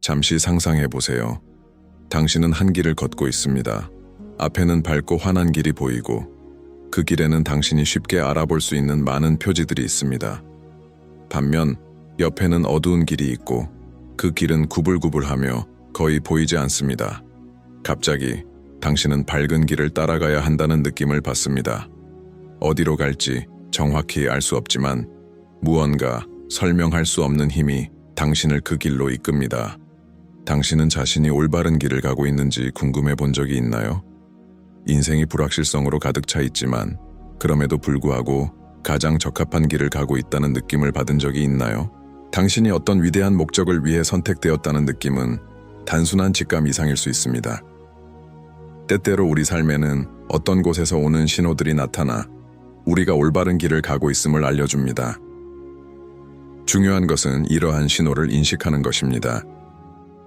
잠시 상상해 보세요. 당신은 한 길을 걷고 있습니다. 앞에는 밝고 환한 길이 보이고 그 길에는 당신이 쉽게 알아볼 수 있는 많은 표지들이 있습니다. 반면 옆에는 어두운 길이 있고 그 길은 구불구불하며 거의 보이지 않습니다. 갑자기 당신은 밝은 길을 따라가야 한다는 느낌을 받습니다. 어디로 갈지 정확히 알 수 없지만 무언가 설명할 수 없는 힘이 당신을 그 길로 이끕니다. 당신은 자신이 올바른 길을 가고 있는지 궁금해 본 적이 있나요? 인생이 불확실성으로 가득 차 있지만 그럼에도 불구하고 가장 적합한 길을 가고 있다는 느낌을 받은 적이 있나요? 당신이 어떤 위대한 목적을 위해 선택되었다는 느낌은 단순한 직감 이상일 수 있습니다. 때때로 우리 삶에는 어떤 곳에서 오는 신호들이 나타나 우리가 올바른 길을 가고 있음을 알려줍니다. 중요한 것은 이러한 신호를 인식하는 것입니다.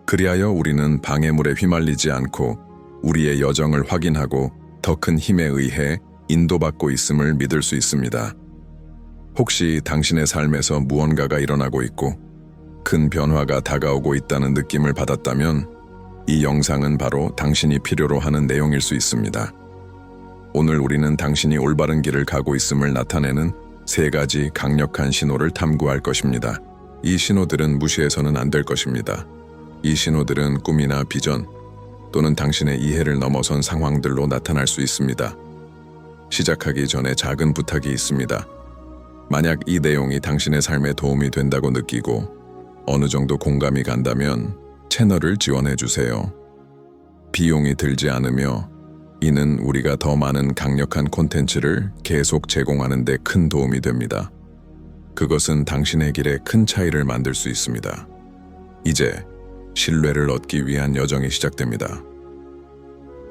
그리하여 우리는 방해물에 휘말리지 않고 우리의 여정을 확인하고 더 큰 힘에 의해 인도받고 있음을 믿을 수 있습니다. 혹시 당신의 삶에서 무언가가 일어나고 있고 큰 변화가 다가오고 있다는 느낌을 받았다면 이 영상은 바로 당신이 필요로 하는 내용일 수 있습니다. 오늘 우리는 당신이 올바른 길을 가고 있음을 나타내는 3가지 강력한 신호를 탐구할 것입니다. 이 신호들은 무시해서는 안 될 것입니다. 이 신호들은 꿈이나 비전 또는 당신의 이해를 넘어선 상황들로 나타날 수 있습니다. 시작하기 전에 작은 부탁이 있습니다. 만약 이 내용이 당신의 삶에 도움이 된다고 느끼고 어느 정도 공감이 간다면 채널을 지원해 주세요. 비용이 들지 않으며 이는 우리가 더 많은 강력한 콘텐츠를 계속 제공하는 데 큰 도움이 됩니다. 그것은 당신의 길에 큰 차이를 만들 수 있습니다. 이제 신뢰를 얻기 위한 여정이 시작됩니다.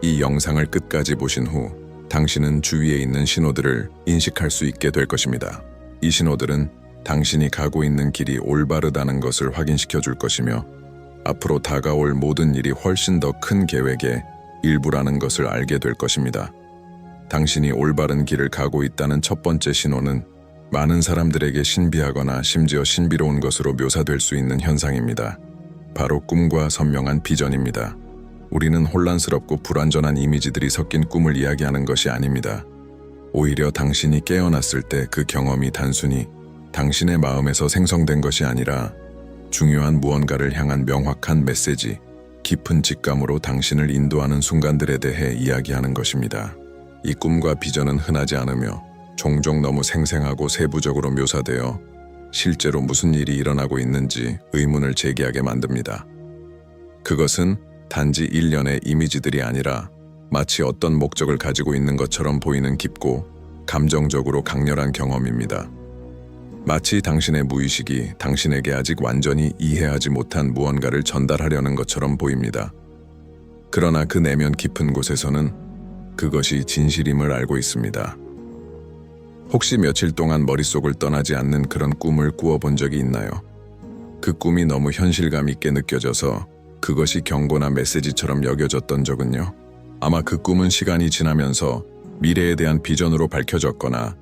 이 영상을 끝까지 보신 후 당신은 주위에 있는 신호들을 인식할 수 있게 될 것입니다. 이 신호들은 당신이 가고 있는 길이 올바르다는 것을 확인시켜 줄 것이며 앞으로 다가올 모든 일이 훨씬 더 큰 계획의 일부라는 것을 알게 될 것입니다. 당신이 올바른 길을 가고 있다는 첫 번째 신호는 많은 사람들에게 신비하거나 심지어 신비로운 것으로 묘사될 수 있는 현상입니다. 바로 꿈과 선명한 비전입니다. 우리는 혼란스럽고 불완전한 이미지들이 섞인 꿈을 이야기하는 것이 아닙니다. 오히려 당신이 깨어났을 때 그 경험이 단순히 당신의 마음에서 생성된 것이 아니라 중요한 무언가를 향한 명확한 메시지, 깊은 직감으로 당신을 인도하는 순간들에 대해 이야기하는 것입니다. 이 꿈과 비전은 흔하지 않으며 종종 너무 생생하고 세부적으로 묘사되어 실제로 무슨 일이 일어나고 있는지 의문을 제기하게 만듭니다. 그것은 단지 일련의 이미지들이 아니라 마치 어떤 목적을 가지고 있는 것처럼 보이는 깊고 감정적으로 강렬한 경험입니다. 마치 당신의 무의식이 당신에게 아직 완전히 이해하지 못한 무언가를 전달하려는 것처럼 보입니다. 그러나 그 내면 깊은 곳에서는 그것이 진실임을 알고 있습니다. 혹시 며칠 동안 머릿속을 떠나지 않는 그런 꿈을 꾸어본 적이 있나요? 그 꿈이 너무 현실감 있게 느껴져서 그것이 경고나 메시지처럼 여겨졌던 적은요? 아마 그 꿈은 시간이 지나면서 미래에 대한 비전으로 밝혀졌거나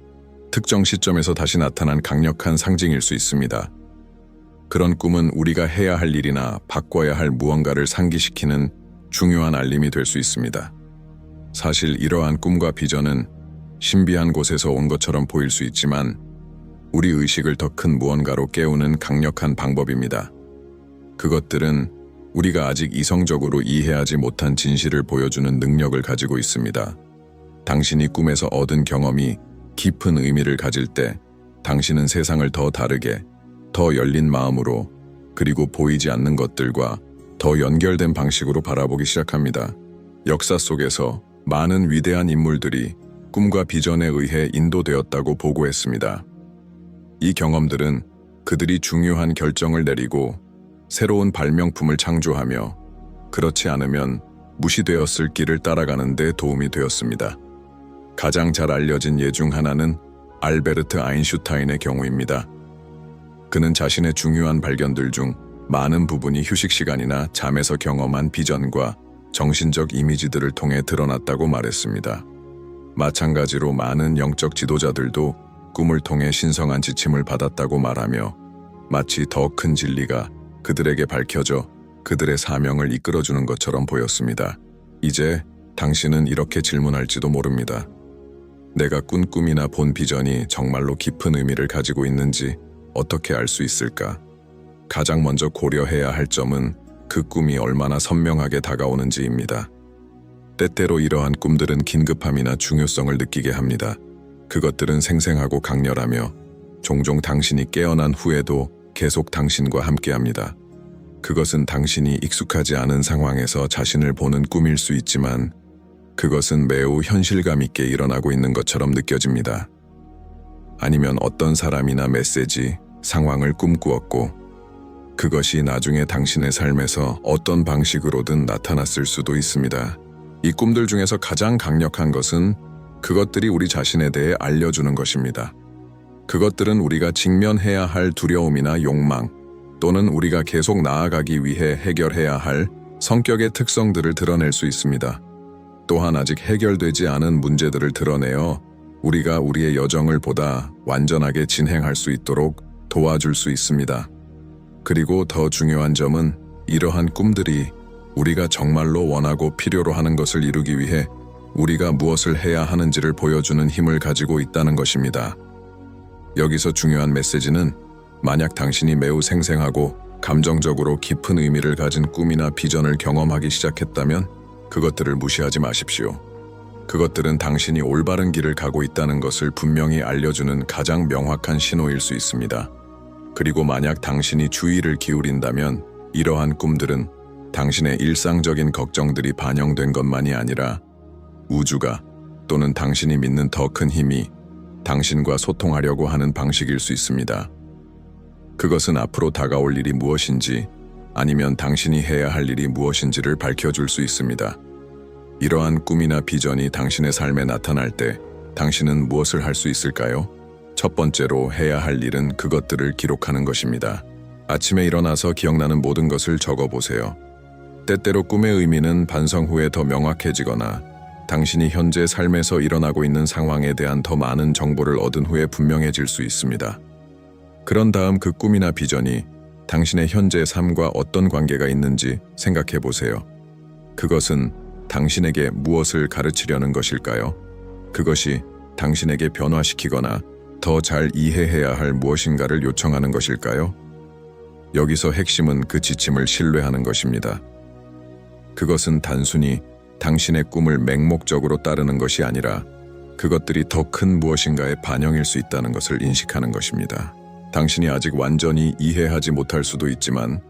특정 시점에서 다시 나타난 강력한 상징일 수 있습니다. 그런 꿈은 우리가 해야 할 일이나 바꿔야 할 무언가를 상기시키는 중요한 알림이 될 수 있습니다. 사실 이러한 꿈과 비전은 신비한 곳에서 온 것처럼 보일 수 있지만 우리 의식을 더 큰 무언가로 깨우는 강력한 방법입니다. 그것들은 우리가 아직 이성적으로 이해하지 못한 진실을 보여주는 능력을 가지고 있습니다. 당신이 꿈에서 얻은 경험이 깊은 의미를 가질 때 당신은 세상을 더 다르게, 더 열린 마음으로 그리고 보이지 않는 것들과 더 연결된 방식으로 바라보기 시작합니다. 역사 속에서 많은 위대한 인물들이 꿈과 비전에 의해 인도되었다고 보고했습니다. 이 경험들은 그들이 중요한 결정을 내리고 새로운 발명품을 창조하며 그렇지 않으면 무시되었을 길을 따라가는 데 도움이 되었습니다. 가장 잘 알려진 예 중 하나는 알베르트 아인슈타인의 경우입니다. 그는 자신의 중요한 발견들 중 많은 부분이 휴식 시간이나 잠에서 경험한 비전과 정신적 이미지들을 통해 드러났다고 말했습니다. 마찬가지로 많은 영적 지도자들도 꿈을 통해 신성한 지침을 받았다고 말하며 마치 더 큰 진리가 그들에게 밝혀져 그들의 사명을 이끌어주는 것처럼 보였습니다. 이제 당신은 이렇게 질문할지도 모릅니다. 내가 꾼 꿈이나 본 비전이 정말로 깊은 의미를 가지고 있는지 어떻게 알 수 있을까? 가장 먼저 고려해야 할 점은 그 꿈이 얼마나 선명하게 다가오는지입니다. 때때로 이러한 꿈들은 긴급함이나 중요성을 느끼게 합니다. 그것들은 생생하고 강렬하며 종종 당신이 깨어난 후에도 계속 당신과 함께합니다. 그것은 당신이 익숙하지 않은 상황에서 자신을 보는 꿈일 수 있지만 그것은 매우 현실감 있게 일어나고 있는 것처럼 느껴집니다. 아니면 어떤 사람이나 메시지, 상황을 꿈꾸었고 그것이 나중에 당신의 삶에서 어떤 방식으로든 나타났을 수도 있습니다. 이 꿈들 중에서 가장 강력한 것은 그것들이 우리 자신에 대해 알려주는 것입니다. 그것들은 우리가 직면해야 할 두려움이나 욕망, 또는 우리가 계속 나아가기 위해 해결해야 할 성격의 특성들을 드러낼 수 있습니다. 또한 아직 해결되지 않은 문제들을 드러내어 우리가 우리의 여정을 보다 완전하게 진행할 수 있도록 도와줄 수 있습니다. 그리고 더 중요한 점은 이러한 꿈들이 우리가 정말로 원하고 필요로 하는 것을 이루기 위해 우리가 무엇을 해야 하는지를 보여주는 힘을 가지고 있다는 것입니다. 여기서 중요한 메시지는 만약 당신이 매우 생생하고 감정적으로 깊은 의미를 가진 꿈이나 비전을 경험하기 시작했다면 그것들을 무시하지 마십시오. 그것들은 당신이 올바른 길을 가고 있다는 것을 분명히 알려주는 가장 명확한 신호일 수 있습니다. 그리고 만약 당신이 주의를 기울인다면 이러한 꿈들은 당신의 일상적인 걱정들이 반영된 것만이 아니라 우주가 또는 당신이 믿는 더 큰 힘이 당신과 소통하려고 하는 방식일 수 있습니다. 그것은 앞으로 다가올 일이 무엇인지 아니면 당신이 해야 할 일이 무엇인지를 밝혀줄 수 있습니다. 이러한 꿈이나 비전이 당신의 삶에 나타날 때 당신은 무엇을 할 수 있을까요? 첫 번째로 해야 할 일은 그것들을 기록하는 것입니다. 아침에 일어나서 기억나는 모든 것을 적어보세요. 때때로 꿈의 의미는 반성 후에 더 명확해지거나 당신이 현재 삶에서 일어나고 있는 상황에 대한 더 많은 정보를 얻은 후에 분명해질 수 있습니다. 그런 다음 그 꿈이나 비전이 당신의 현재 삶과 어떤 관계가 있는지 생각해 보세요. 그것은 당신에게 무엇을 가르치려는 것일까요? 그것이 당신에게 변화시키거나 더 잘 이해해야 할 무엇인가를 요청하는 것일까요? 여기서 핵심은 그 지침을 신뢰하는 것입니다. 그것은 단순히 당신의 꿈을 맹목적으로 따르는 것이 아니라 그것들이 더 큰 무엇인가의 반영일 수 있다는 것을 인식하는 것입니다. 당신이 아직 완전히 이해하지 못할 수도 있지만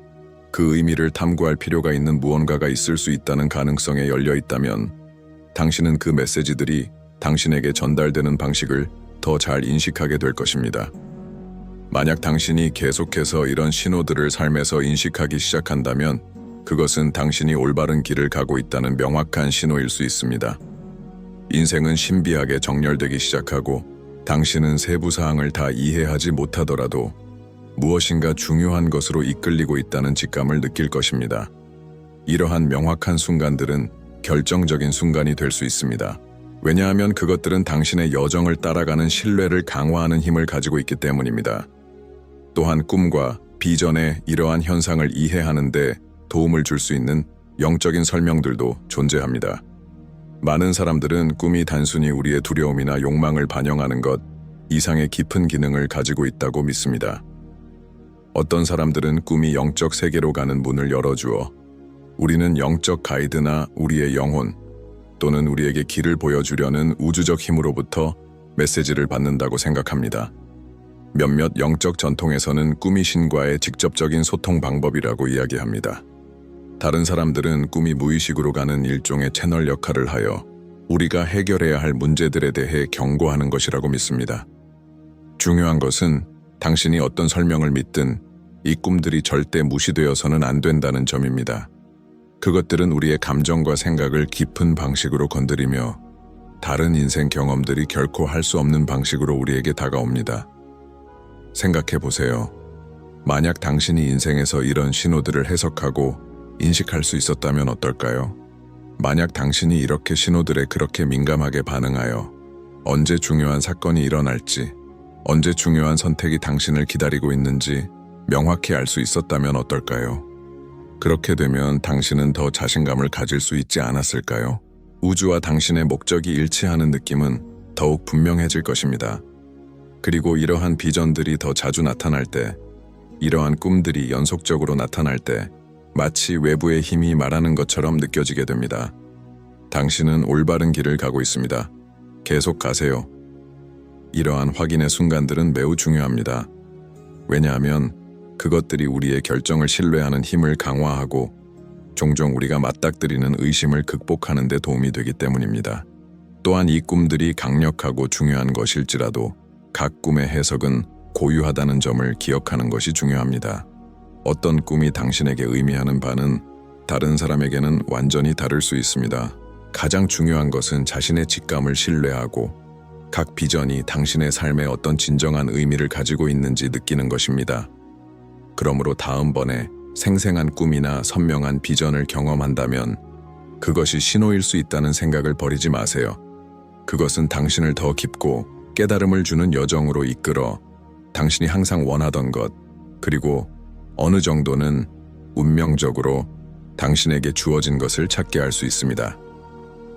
그 의미를 탐구할 필요가 있는 무언가가 있을 수 있다는 가능성에 열려 있다면 당신은 그 메시지들이 당신에게 전달되는 방식을 더 잘 인식하게 될 것입니다. 만약 당신이 계속해서 이런 신호들을 삶에서 인식하기 시작한다면 그것은 당신이 올바른 길을 가고 있다는 명확한 신호일 수 있습니다. 인생은 신비하게 정렬되기 시작하고 당신은 세부 사항을 다 이해하지 못하더라도 무엇인가 중요한 것으로 이끌리고 있다는 직감을 느낄 것입니다. 이러한 명확한 순간들은 결정적인 순간이 될 수 있습니다. 왜냐하면 그것들은 당신의 여정을 따라가는 신뢰를 강화하는 힘을 가지고 있기 때문입니다. 또한 꿈과 비전의 이러한 현상을 이해하는 데 도움을 줄 수 있는 영적인 설명들도 존재합니다. 많은 사람들은 꿈이 단순히 우리의 두려움이나 욕망을 반영하는 것 이상의 깊은 기능을 가지고 있다고 믿습니다. 어떤 사람들은 꿈이 영적 세계로 가는 문을 열어주어 우리는 영적 가이드나 우리의 영혼 또는 우리에게 길을 보여주려는 우주적 힘으로부터 메시지를 받는다고 생각합니다. 몇몇 영적 전통에서는 꿈이 신과의 직접적인 소통 방법이라고 이야기합니다. 다른 사람들은 꿈이 무의식으로 가는 일종의 채널 역할을 하여 우리가 해결해야 할 문제들에 대해 경고하는 것이라고 믿습니다. 중요한 것은 당신이 어떤 설명을 믿든 이 꿈들이 절대 무시되어서는 안 된다는 점입니다. 그것들은 우리의 감정과 생각을 깊은 방식으로 건드리며 다른 인생 경험들이 결코 할 수 없는 방식으로 우리에게 다가옵니다. 생각해 보세요. 만약 당신이 인생에서 이런 신호들을 해석하고 인식할 수 있었다면 어떨까요? 만약 당신이 이렇게 신호들에 그렇게 민감하게 반응하여 언제 중요한 사건이 일어날지, 언제 중요한 선택이 당신을 기다리고 있는지 명확히 알 수 있었다면 어떨까요? 그렇게 되면 당신은 더 자신감을 가질 수 있지 않았을까요? 우주와 당신의 목적이 일치하는 느낌은 더욱 분명해질 것입니다. 그리고 이러한 비전들이 더 자주 나타날 때, 이러한 꿈들이 연속적으로 나타날 때 마치 외부의 힘이 말하는 것처럼 느껴지게 됩니다. 당신은 올바른 길을 가고 있습니다. 계속 가세요. 이러한 확인의 순간들은 매우 중요합니다. 왜냐하면 그것들이 우리의 결정을 신뢰하는 힘을 강화하고 종종 우리가 맞닥뜨리는 의심을 극복하는 데 도움이 되기 때문입니다. 또한 이 꿈들이 강력하고 중요한 것일지라도 각 꿈의 해석은 고유하다는 점을 기억하는 것이 중요합니다. 어떤 꿈이 당신에게 의미하는 바는 다른 사람에게는 완전히 다를 수 있습니다. 가장 중요한 것은 자신의 직감을 신뢰하고 각 비전이 당신의 삶에 어떤 진정한 의미를 가지고 있는지 느끼는 것입니다. 그러므로 다음번에 생생한 꿈이나 선명한 비전을 경험한다면 그것이 신호일 수 있다는 생각을 버리지 마세요. 그것은 당신을 더 깊고 깨달음을 주는 여정으로 이끌어 당신이 항상 원하던 것, 그리고 어느 정도는 운명적으로 당신에게 주어진 것을 찾게 할 수 있습니다.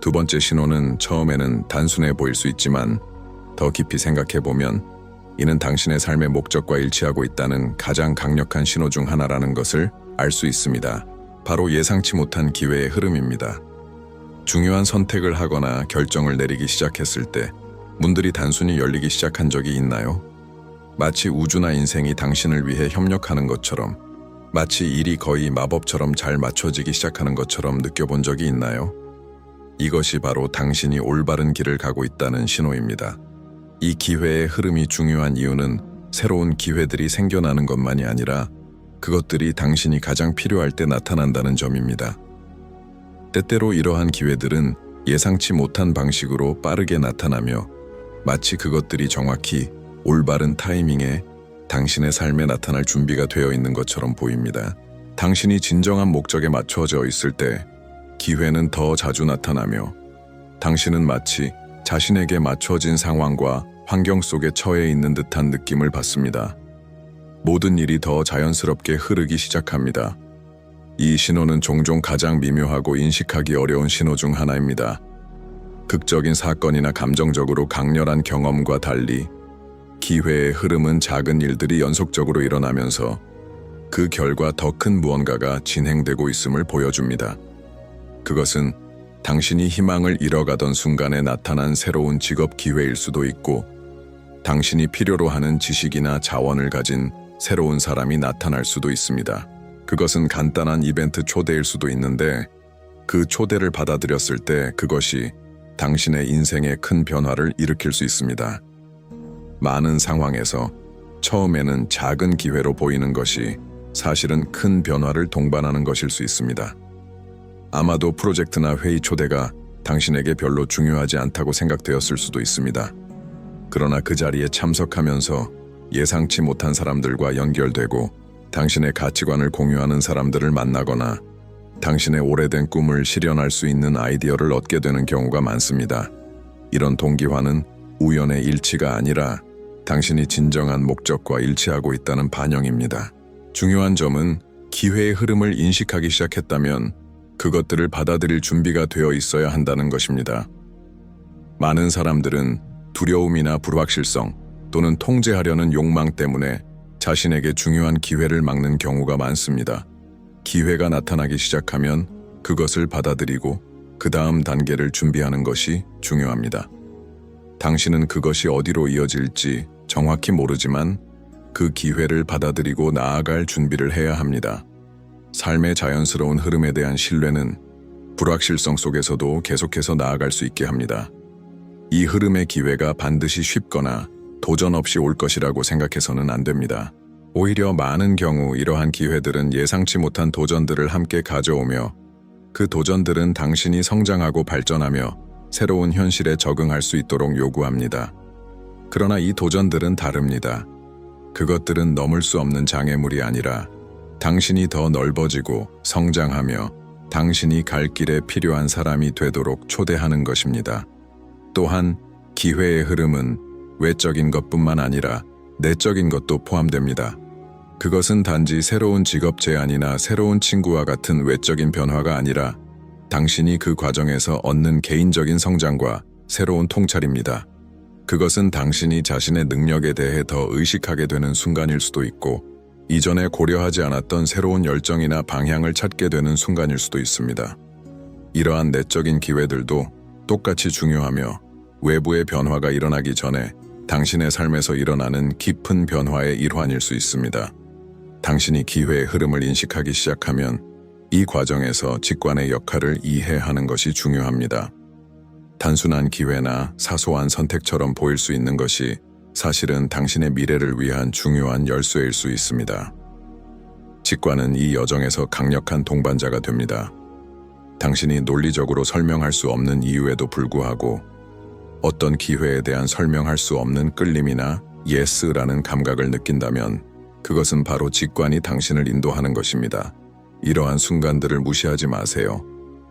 두 번째 신호는 처음에는 단순해 보일 수 있지만 더 깊이 생각해보면 이는 당신의 삶의 목적과 일치하고 있다는 가장 강력한 신호 중 하나라는 것을 알 수 있습니다. 바로 예상치 못한 기회의 흐름입니다. 중요한 선택을 하거나 결정을 내리기 시작했을 때 문들이 단순히 열리기 시작한 적이 있나요? 마치 우주나 인생이 당신을 위해 협력하는 것처럼, 마치 일이 거의 마법처럼 잘 맞춰지기 시작하는 것처럼 느껴본 적이 있나요? 이것이 바로 당신이 올바른 길을 가고 있다는 신호입니다. 이 기회의 흐름이 중요한 이유는 새로운 기회들이 생겨나는 것만이 아니라 그것들이 당신이 가장 필요할 때 나타난다는 점입니다. 때때로 이러한 기회들은 예상치 못한 방식으로 빠르게 나타나며 마치 그것들이 정확히 올바른 타이밍에 당신의 삶에 나타날 준비가 되어 있는 것처럼 보입니다. 당신이 진정한 목적에 맞춰져 있을 때 기회는 더 자주 나타나며 당신은 마치 자신에게 맞춰진 상황과 환경 속에 처해 있는 듯한 느낌을 받습니다. 모든 일이 더 자연스럽게 흐르기 시작합니다. 이 신호는 종종 가장 미묘하고 인식하기 어려운 신호 중 하나입니다. 극적인 사건이나 감정적으로 강렬한 경험과 달리 기회의 흐름은 작은 일들이 연속적으로 일어나면서 그 결과 더 큰 무언가가 진행되고 있음을 보여줍니다. 그것은 당신이 희망을 잃어가던 순간에 나타난 새로운 직업 기회일 수도 있고, 당신이 필요로 하는 지식이나 자원을 가진 새로운 사람이 나타날 수도 있습니다. 그것은 간단한 이벤트 초대일 수도 있는데, 그 초대를 받아들였을 때 그것이 당신의 인생에 큰 변화를 일으킬 수 있습니다. 많은 상황에서 처음에는 작은 기회로 보이는 것이 사실은 큰 변화를 동반하는 것일 수 있습니다. 아마도 프로젝트나 회의 초대가 당신에게 별로 중요하지 않다고 생각되었을 수도 있습니다. 그러나 그 자리에 참석하면서 예상치 못한 사람들과 연결되고 당신의 가치관을 공유하는 사람들을 만나거나 당신의 오래된 꿈을 실현할 수 있는 아이디어를 얻게 되는 경우가 많습니다. 이런 동기화는 우연의 일치가 아니라 당신이 진정한 목적과 일치하고 있다는 반영입니다. 중요한 점은 기회의 흐름을 인식하기 시작했다면 그것들을 받아들일 준비가 되어 있어야 한다는 것입니다. 많은 사람들은 두려움이나 불확실성 또는 통제하려는 욕망 때문에 자신에게 중요한 기회를 막는 경우가 많습니다. 기회가 나타나기 시작하면 그것을 받아들이고 그 다음 단계를 준비하는 것이 중요합니다. 당신은 그것이 어디로 이어질지 정확히 모르지만 그 기회를 받아들이고 나아갈 준비를 해야 합니다. 삶의 자연스러운 흐름에 대한 신뢰는 불확실성 속에서도 계속해서 나아갈 수 있게 합니다. 이 흐름의 기회가 반드시 쉽거나 도전 없이 올 것이라고 생각해서는 안 됩니다. 오히려 많은 경우 이러한 기회들은 예상치 못한 도전들을 함께 가져오며 그 도전들은 당신이 성장하고 발전하며 새로운 현실에 적응할 수 있도록 요구합니다. 그러나 이 도전들은 다릅니다. 그것들은 넘을 수 없는 장애물이 아니라 당신이 더 넓어지고 성장하며 당신이 갈 길에 필요한 사람이 되도록 초대하는 것입니다. 또한 기회의 흐름은 외적인 것뿐만 아니라 내적인 것도 포함됩니다. 그것은 단지 새로운 직업 제안이나 새로운 친구와 같은 외적인 변화가 아니라 당신이 그 과정에서 얻는 개인적인 성장과 새로운 통찰입니다. 그것은 당신이 자신의 능력에 대해 더 의식하게 되는 순간일 수도 있고, 이전에 고려하지 않았던 새로운 열정이나 방향을 찾게 되는 순간일 수도 있습니다. 이러한 내적인 기회들도 똑같이 중요하며, 외부의 변화가 일어나기 전에 당신의 삶에서 일어나는 깊은 변화의 일환일 수 있습니다. 당신이 기회의 흐름을 인식하기 시작하면 이 과정에서 직관의 역할을 이해하는 것이 중요합니다. 단순한 기회나 사소한 선택처럼 보일 수 있는 것이 사실은 당신의 미래를 위한 중요한 열쇠일 수 있습니다. 직관은 이 여정에서 강력한 동반자가 됩니다. 당신이 논리적으로 설명할 수 없는 이유에도 불구하고 어떤 기회에 대한 설명할 수 없는 끌림이나 예스라는 감각을 느낀다면 그것은 바로 직관이 당신을 인도하는 것입니다. 이러한 순간들을 무시하지 마세요.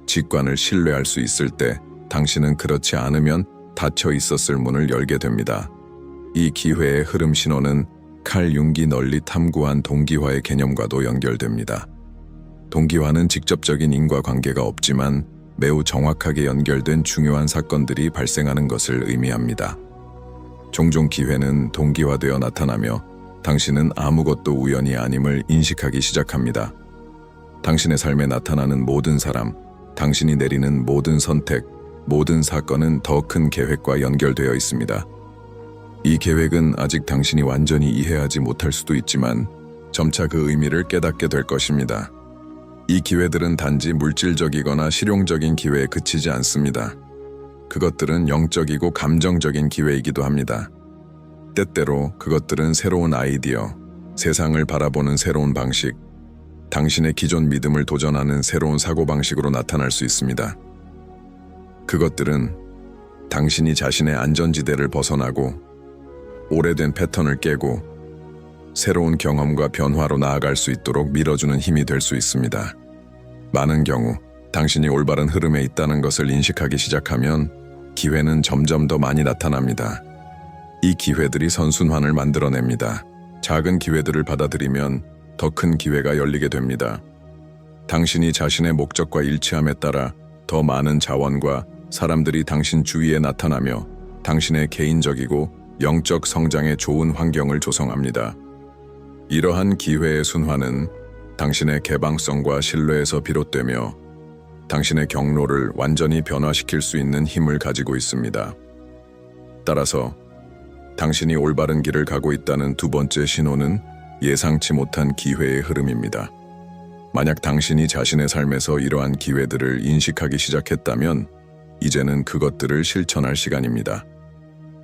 직관을 신뢰할 수 있을 때 당신은 그렇지 않으면 닫혀 있었을 문을 열게 됩니다. 이 기회의 흐름 신호는 칼 융기 널리 탐구한 동기화의 개념과도 연결됩니다. 동기화는 직접적인 인과관계가 없지만 매우 정확하게 연결된 중요한 사건들이 발생하는 것을 의미합니다. 종종 기회는 동기화되어 나타나며 당신은 아무것도 우연이 아님을 인식하기 시작합니다. 당신의 삶에 나타나는 모든 사람, 당신이 내리는 모든 선택, 모든 사건은 더 큰 계획과 연결되어 있습니다. 이 계획은 아직 당신이 완전히 이해하지 못할 수도 있지만 점차 그 의미를 깨닫게 될 것입니다. 이 기회들은 단지 물질적이거나 실용적인 기회에 그치지 않습니다. 그것들은 영적이고 감정적인 기회이기도 합니다. 때때로 그것들은 새로운 아이디어, 세상을 바라보는 새로운 방식, 당신의 기존 믿음을 도전하는 새로운 사고방식으로 나타날 수 있습니다. 그것들은 당신이 자신의 안전지대를 벗어나고 오래된 패턴을 깨고 새로운 경험과 변화로 나아갈 수 있도록 밀어주는 힘이 될 수 있습니다. 많은 경우 당신이 올바른 흐름에 있다는 것을 인식하기 시작하면 기회는 점점 더 많이 나타납니다. 이 기회들이 선순환을 만들어냅니다. 작은 기회들을 받아들이면 더 큰 기회가 열리게 됩니다. 당신이 자신의 목적과 일치함에 따라 더 많은 자원과 사람들이 당신 주위에 나타나며 당신의 개인적이고 영적 성장에 좋은 환경을 조성합니다. 이러한 기회의 순환은 당신의 개방성과 신뢰에서 비롯되며 당신의 경로를 완전히 변화시킬 수 있는 힘을 가지고 있습니다. 따라서 당신이 올바른 길을 가고 있다는 두 번째 신호는 예상치 못한 기회의 흐름입니다. 만약 당신이 자신의 삶에서 이러한 기회들을 인식하기 시작했다면 이제는 그것들을 실천할 시간입니다.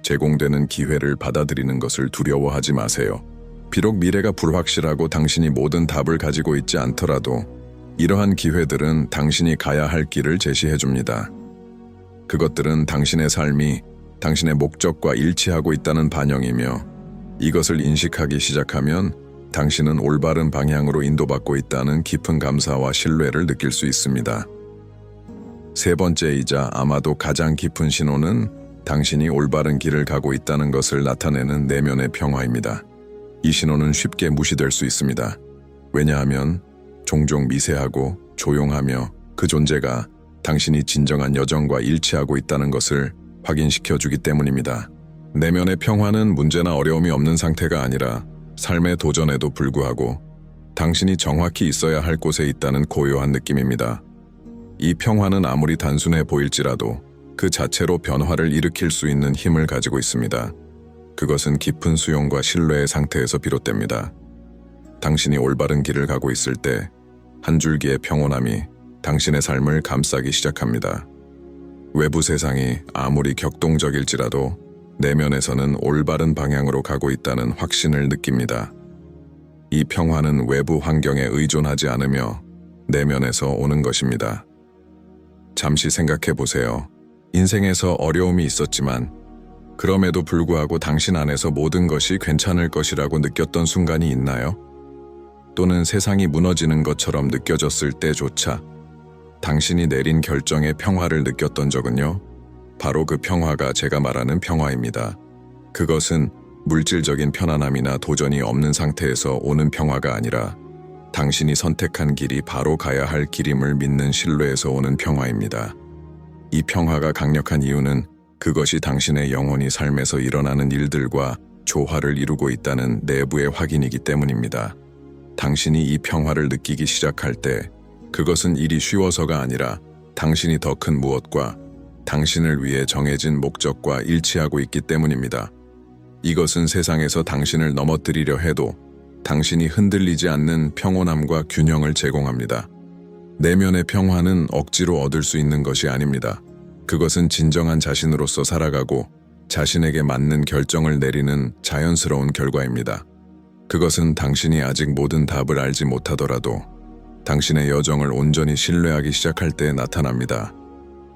제공되는 기회를 받아들이는 것을 두려워하지 마세요. 비록 미래가 불확실하고 당신이 모든 답을 가지고 있지 않더라도 이러한 기회들은 당신이 가야 할 길을 제시해 줍니다. 그것들은 당신의 삶이 당신의 목적과 일치하고 있다는 반영이며 이것을 인식하기 시작하면 당신은 올바른 방향으로 인도받고 있다는 깊은 감사와 신뢰를 느낄 수 있습니다. 세 번째이자 아마도 가장 깊은 신호는 당신이 올바른 길을 가고 있다는 것을 나타내는 내면의 평화입니다. 이 신호는 쉽게 무시될 수 있습니다. 왜냐하면 종종 미세하고 조용하며 그 존재가 당신이 진정한 여정과 일치하고 있다는 것을 확인시켜 주기 때문입니다. 내면의 평화는 문제나 어려움이 없는 상태가 아니라 삶의 도전에도 불구하고 당신이 정확히 있어야 할 곳에 있다는 고요한 느낌입니다. 이 평화는 아무리 단순해 보일지라도 그 자체로 변화를 일으킬 수 있는 힘을 가지고 있습니다. 그것은 깊은 수용과 신뢰의 상태에서 비롯됩니다. 당신이 올바른 길을 가고 있을 때 한 줄기의 평온함이 당신의 삶을 감싸기 시작합니다. 외부 세상이 아무리 격동적일지라도 내면에서는 올바른 방향으로 가고 있다는 확신을 느낍니다. 이 평화는 외부 환경에 의존하지 않으며 내면에서 오는 것입니다. 잠시 생각해 보세요. 인생에서 어려움이 있었지만 그럼에도 불구하고 당신 안에서 모든 것이 괜찮을 것이라고 느꼈던 순간이 있나요? 또는 세상이 무너지는 것처럼 느껴졌을 때조차 당신이 내린 결정의 평화를 느꼈던 적은요? 바로 그 평화가 제가 말하는 평화입니다. 그것은 물질적인 편안함이나 도전이 없는 상태에서 오는 평화가 아니라 당신이 선택한 길이 바로 가야 할 길임을 믿는 신뢰에서 오는 평화입니다. 이 평화가 강력한 이유는 그것이 당신의 영혼이 삶에서 일어나는 일들과 조화를 이루고 있다는 내부의 확인이기 때문입니다. 당신이 이 평화를 느끼기 시작할 때 그것은 일이 쉬워서가 아니라 당신이 더 큰 무엇과 당신을 위해 정해진 목적과 일치하고 있기 때문입니다. 이것은 세상에서 당신을 넘어뜨리려 해도 당신이 흔들리지 않는 평온함과 균형을 제공합니다. 내면의 평화는 억지로 얻을 수 있는 것이 아닙니다. 그것은 진정한 자신으로서 살아가고 자신에게 맞는 결정을 내리는 자연스러운 결과입니다. 그것은 당신이 아직 모든 답을 알지 못하더라도 당신의 여정을 온전히 신뢰하기 시작할 때 나타납니다.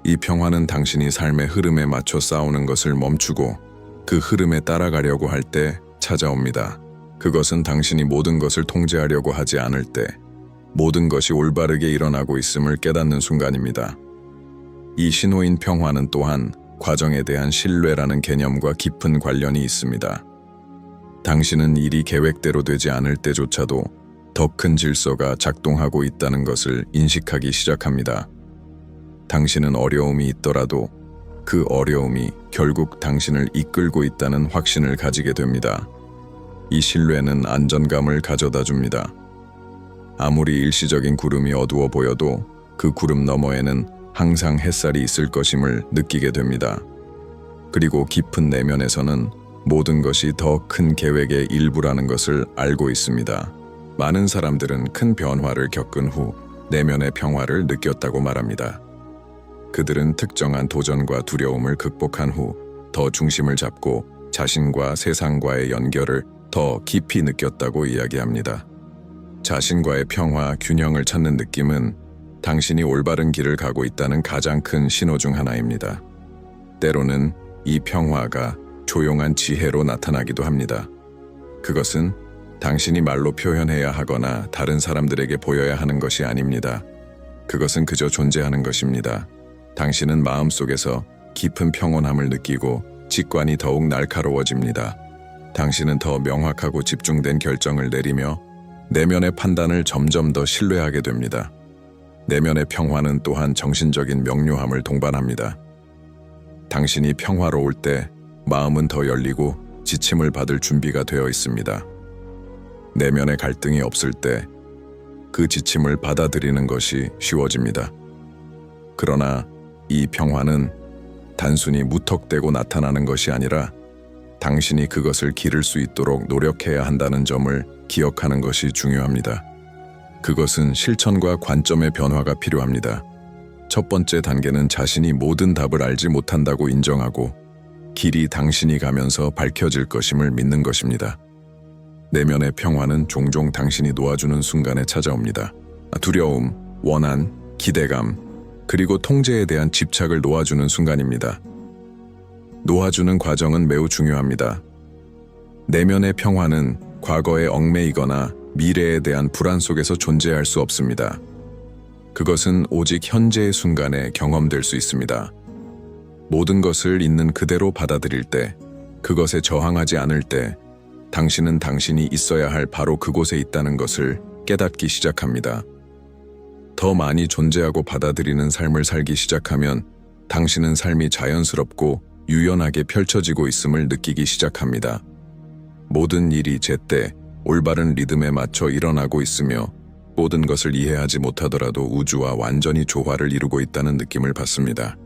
이 평화는 당신이 삶의 흐름에 맞춰 싸우는 것을 멈추고 그 흐름에 따라가려고 할 때 찾아옵니다. 그것은 당신이 모든 것을 통제하려고 하지 않을 때 모든 것이 올바르게 일어나고 있음을 깨닫는 순간입니다. 이 신호인 평화는 또한 과정에 대한 신뢰라는 개념과 깊은 관련이 있습니다. 당신은 일이 계획대로 되지 않을 때조차도 더 큰 질서가 작동하고 있다는 것을 인식하기 시작합니다. 당신은 어려움이 있더라도 그 어려움이 결국 당신을 이끌고 있다는 확신을 가지게 됩니다. 이 신뢰는 안정감을 가져다 줍니다. 아무리 일시적인 구름이 어두워 보여도 그 구름 너머에는 항상 햇살이 있을 것임을 느끼게 됩니다. 그리고 깊은 내면에서는 모든 것이 더 큰 계획의 일부라는 것을 알고 있습니다. 많은 사람들은 큰 변화를 겪은 후 내면의 평화를 느꼈다고 말합니다. 그들은 특정한 도전과 두려움을 극복한 후 더 중심을 잡고 자신과 세상과의 연결을 더 깊이 느꼈다고 이야기합니다. 자신과의 평화, 균형을 찾는 느낌은 당신이 올바른 길을 가고 있다는 가장 큰 신호 중 하나입니다. 때로는 이 평화가 조용한 지혜로 나타나기도 합니다. 그것은 당신이 말로 표현해야 하거나 다른 사람들에게 보여야 하는 것이 아닙니다. 그것은 그저 존재하는 것입니다. 당신은 마음속에서 깊은 평온함을 느끼고 직관이 더욱 날카로워집니다. 당신은 더 명확하고 집중된 결정을 내리며 내면의 판단을 점점 더 신뢰하게 됩니다. 내면의 평화는 또한 정신적인 명료함을 동반합니다. 당신이 평화로울 때 마음은 더 열리고 지침을 받을 준비가 되어 있습니다. 내면의 갈등이 없을 때 그 지침을 받아들이는 것이 쉬워집니다. 그러나 이 평화는 단순히 무턱대고 나타나는 것이 아니라 당신이 그것을 기를 수 있도록 노력해야 한다는 점을 기억하는 것이 중요합니다. 그것은 실천과 관점의 변화가 필요합니다. 첫 번째 단계는 자신이 모든 답을 알지 못한다고 인정하고 길이 당신이 가면서 밝혀질 것임을 믿는 것입니다. 내면의 평화는 종종 당신이 놓아주는 순간에 찾아옵니다. 두려움, 원한, 기대감, 그리고 통제에 대한 집착을 놓아주는 순간입니다. 놓아주는 과정은 매우 중요합니다. 내면의 평화는 과거에 얽매이거나 미래에 대한 불안 속에서 존재할 수 없습니다. 그것은 오직 현재의 순간에 경험될 수 있습니다. 모든 것을 있는 그대로 받아들일 때, 그것에 저항하지 않을 때, 당신은 당신이 있어야 할 바로 그곳에 있다는 것을 깨닫기 시작합니다. 더 많이 존재하고 받아들이는 삶을 살기 시작하면 당신은 삶이 자연스럽고 유연하게 펼쳐지고 있음을 느끼기 시작합니다. 모든 일이 제때 올바른 리듬에 맞춰 일어나고 있으며 모든 것을 이해하지 못하더라도 우주와 완전히 조화를 이루고 있다는 느낌을 받습니다.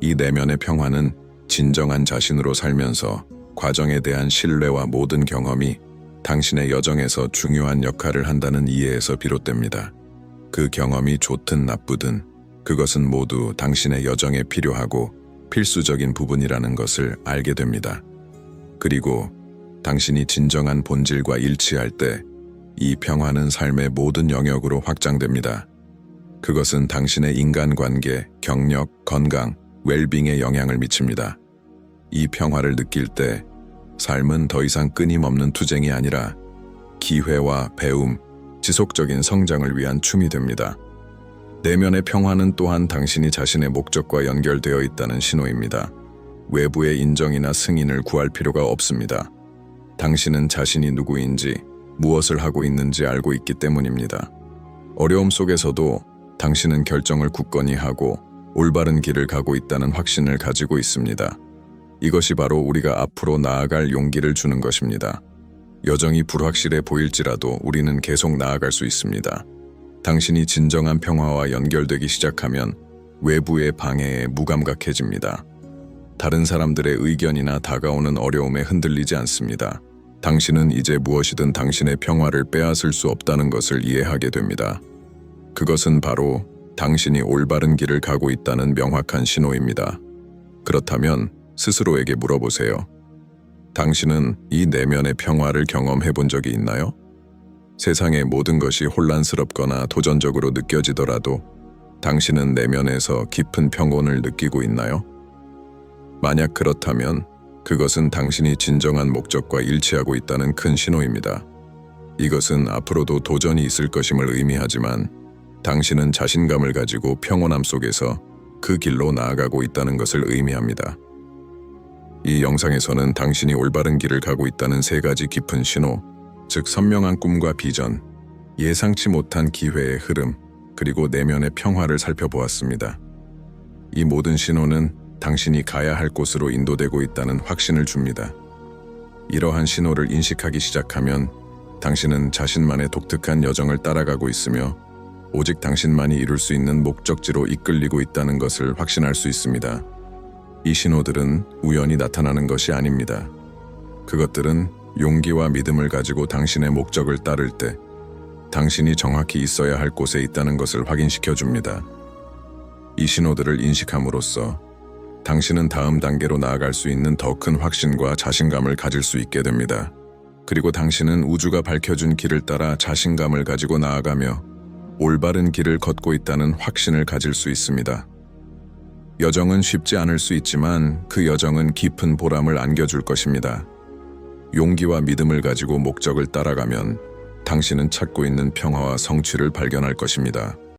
이 내면의 평화는 진정한 자신으로 살면서 과정에 대한 신뢰와 모든 경험이 당신의 여정에서 중요한 역할을 한다는 이해에서 비롯됩니다. 그 경험이 좋든 나쁘든 그것은 모두 당신의 여정에 필요하고 필수적인 부분이라는 것을 알게 됩니다. 그리고 당신이 진정한 본질과 일치할 때 이 평화는 삶의 모든 영역으로 확장됩니다. 그것은 당신의 인간관계, 경력, 건강, 웰빙에 영향을 미칩니다. 이 평화를 느낄 때 삶은 더 이상 끊임없는 투쟁이 아니라 기회와 배움, 지속적인 성장을 위한 춤이 됩니다. 내면의 평화는 또한 당신이 자신의 목적과 연결되어 있다는 신호입니다. 외부의 인정이나 승인을 구할 필요가 없습니다. 당신은 자신이 누구인지, 무엇을 하고 있는지 알고 있기 때문입니다. 어려움 속에서도 당신은 결정을 굳건히 하고 올바른 길을 가고 있다는 확신을 가지고 있습니다. 이것이 바로 우리가 앞으로 나아갈 용기를 주는 것입니다. 여정이 불확실해 보일지라도 우리는 계속 나아갈 수 있습니다. 당신이 진정한 평화와 연결되기 시작하면 외부의 방해에 무감각해집니다. 다른 사람들의 의견이나 다가오는 어려움에 흔들리지 않습니다. 당신은 이제 무엇이든 당신의 평화를 빼앗을 수 없다는 것을 이해하게 됩니다. 그것은 바로 당신이 올바른 길을 가고 있다는 명확한 신호입니다. 그렇다면 스스로에게 물어보세요. 당신은 이 내면의 평화를 경험해 본 적이 있나요? 세상의 모든 것이 혼란스럽거나 도전적으로 느껴지더라도 당신은 내면에서 깊은 평온을 느끼고 있나요? 만약 그렇다면 그것은 당신이 진정한 목적과 일치하고 있다는 큰 신호입니다. 이것은 앞으로도 도전이 있을 것임을 의미하지만 당신은 자신감을 가지고 평온함 속에서 그 길로 나아가고 있다는 것을 의미합니다. 이 영상에서는 당신이 올바른 길을 가고 있다는 세 가지 깊은 신호, 즉 선명한 꿈과 비전, 예상치 못한 기회의 흐름, 그리고 내면의 평화를 살펴보았습니다. 이 모든 신호는 당신이 가야 할 곳으로 인도되고 있다는 확신을 줍니다. 이러한 신호를 인식하기 시작하면 당신은 자신만의 독특한 여정을 따라가고 있으며 오직 당신만이 이룰 수 있는 목적지로 이끌리고 있다는 것을 확신할 수 있습니다. 이 신호들은 우연히 나타나는 것이 아닙니다. 그것들은 용기와 믿음을 가지고 당신의 목적을 따를 때 당신이 정확히 있어야 할 곳에 있다는 것을 확인시켜 줍니다. 이 신호들을 인식함으로써 당신은 다음 단계로 나아갈 수 있는 더 큰 확신과 자신감을 가질 수 있게 됩니다. 그리고 당신은 우주가 밝혀준 길을 따라 자신감을 가지고 나아가며 올바른 길을 걷고 있다는 확신을 가질 수 있습니다. 여정은 쉽지 않을 수 있지만 그 여정은 깊은 보람을 안겨줄 것입니다. 용기와 믿음을 가지고 목적을 따라가면 당신은 찾고 있는 평화와 성취를 발견할 것입니다.